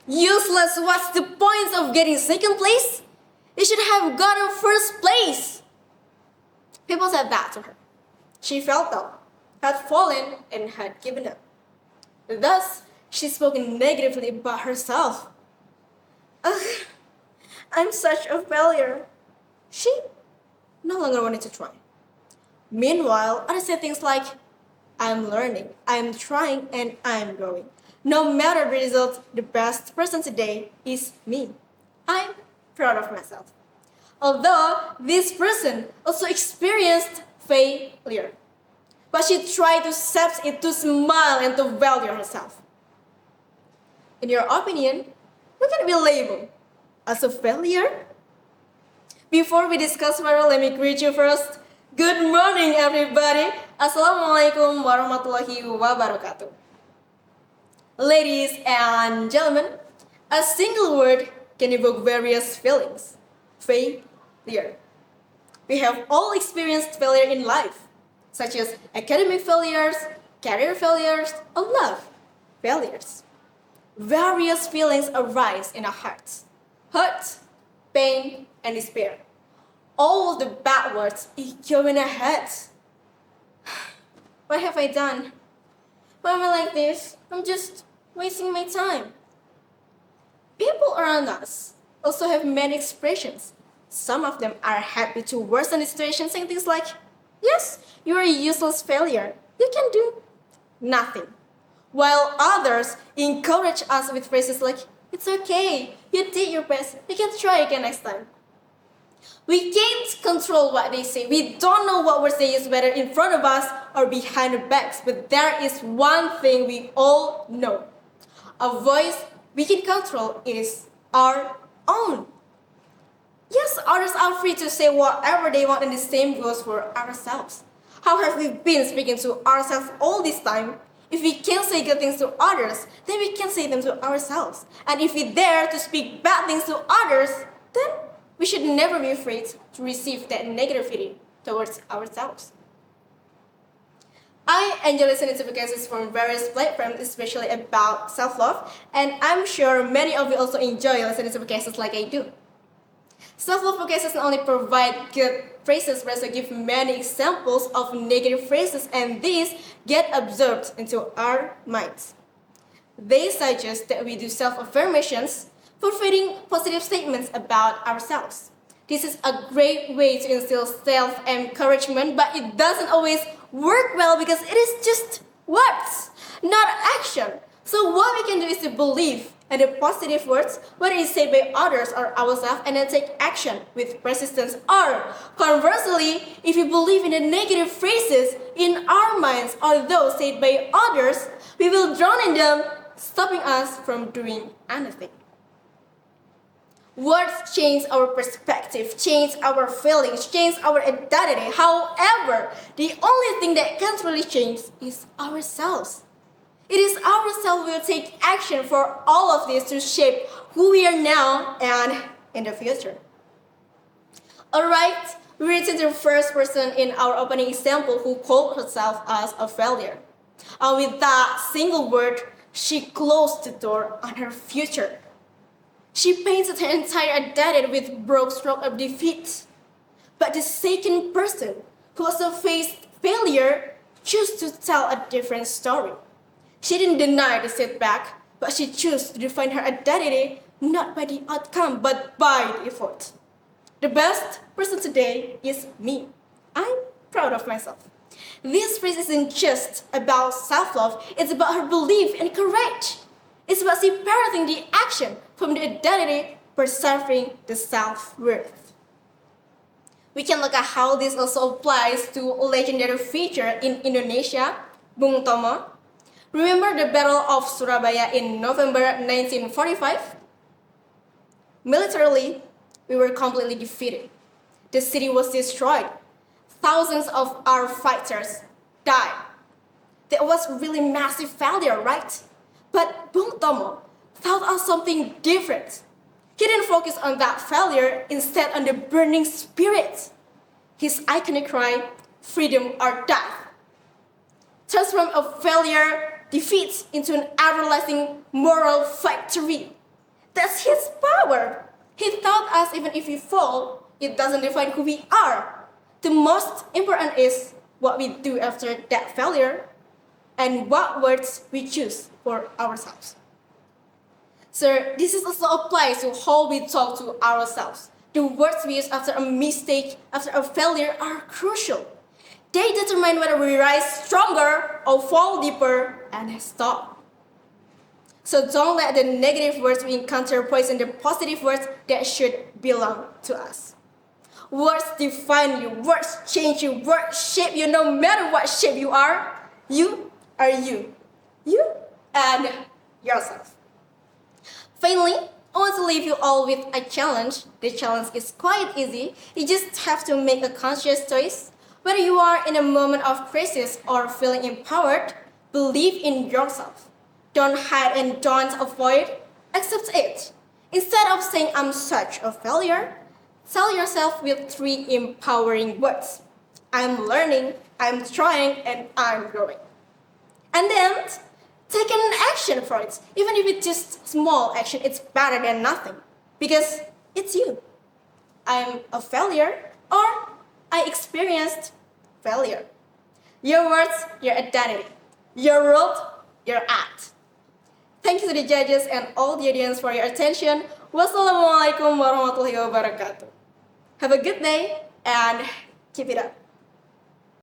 Useless, what's the point of getting second place? You should have gotten first place. People said that to her. She felt down, had fallen, and had given up. Thus, she spoke negatively about herself. Ugh, I'm such a failure. She no longer wanted to try. Meanwhile, others said things like, I'm learning, I'm trying, and I'm growing. No matter the result, the best person today is me. I'm proud of myself. Although this person also experienced failure, but she tried to accept it, to smile, and to value herself. In your opinion, who can be labeled as a failure? Before we discuss further, let me greet you first. Good morning, everybody. Assalamualaikum warahmatullahi wabarakatuh. Ladies and gentlemen, a single word can evoke various feelings. Failure. We have all experienced failure in life, such as academic failures, career failures, or love failures. Various feelings arise in our hearts: hurt, pain, and despair. All the bad words echo in our heads. What have I done? Why am I like this? I'm just wasting my time. People around us also have many expressions. Some of them are happy to worsen the situation, saying things like, yes, you're a useless failure. You can do nothing. While others encourage us with phrases like, it's okay, you did your best, you can try again next time. We can't control what they say. We don't know what words they use, whether in front of us or behind our backs. But there is one thing we all know. A voice we can control is our own. Yes, others are free to say whatever they want, and the same goes for ourselves. How have we been speaking to ourselves all this time? If we can't say good things to others, then we can say them to ourselves. And if we dare to speak bad things to others, then we should never be afraid to receive that negativity towards ourselves. I enjoy listening to podcasts from various platforms, especially about self-love, and I'm sure many of you also enjoy listening to podcasts like I do. Self-love podcasts not only provide good phrases, but also give many examples of negative phrases, and these get absorbed into our minds. They suggest that we do self-affirmations, fulfilling positive statements about ourselves. This is a great way to instill self-encouragement, but it doesn't always work well because it is just words, not action. So what we can do is to believe in the positive words, whether it's said by others or ourselves, and then take action with persistence. Or conversely, if we believe in the negative phrases in our minds or those said by others, we will drown in them, stopping us from doing anything. Words change our perspective, change our feelings, change our identity. However, the only thing that can't really change is ourselves. It is ourselves who will take action for all of this to shape who we are now and in the future. Alright, we return to the first person in our opening example who called herself as a failure. And with that single word, she closed the door on her future. She painted her entire identity with broad stroke of defeat. But the second person, who also faced failure, chose to tell a different story. She didn't deny the setback, but she chose to define her identity not by the outcome, but by the effort. The best person today is me. I'm proud of myself. This phrase isn't just about self-love, it's about her belief and courage. It's about separating the action from the identity, preserving the self-worth. We can look at how this also applies to a legendary figure in Indonesia, Bung Tomo. Remember the Battle of Surabaya in November 1945? Militarily, we were completely defeated. The city was destroyed. Thousands of our fighters died. That was really massive failure, right? But Bung Tomo thought of something different. He didn't focus on that failure, instead on the burning spirit. His iconic cry, freedom or death, transformed a failure defeat into an everlasting moral victory. That's his power. He taught us even if we fall, it doesn't define who we are. The most important is what we do after that failure and what words we choose for ourselves. So this is also applies to how we talk to ourselves. The words we use after a mistake, after a failure are crucial. They determine whether we rise stronger or fall deeper and stop. So don't let the negative words we encounter poison the positive words that should belong to us. Words define you, words change you, words shape you no matter what shape you are. You are you. You and yourself. Finally, I want to leave you all with a challenge. The challenge is quite easy. You just have to make a conscious choice. Whether you are in a moment of crisis or feeling empowered, believe in yourself. Don't hide and don't avoid, accept it. Instead of saying I'm such a failure, tell yourself with 3 empowering words. I'm learning, I'm trying, and I'm growing. And then take an action for it. Even if it's just small action, it's better than nothing. Because it's you. I'm a failure or I experienced failure. Your words, your identity. Your world, your act. Thank you to the judges and all the audience for your attention. Wassalamualaikum warahmatullahi wabarakatuh. Have a good day and keep it up.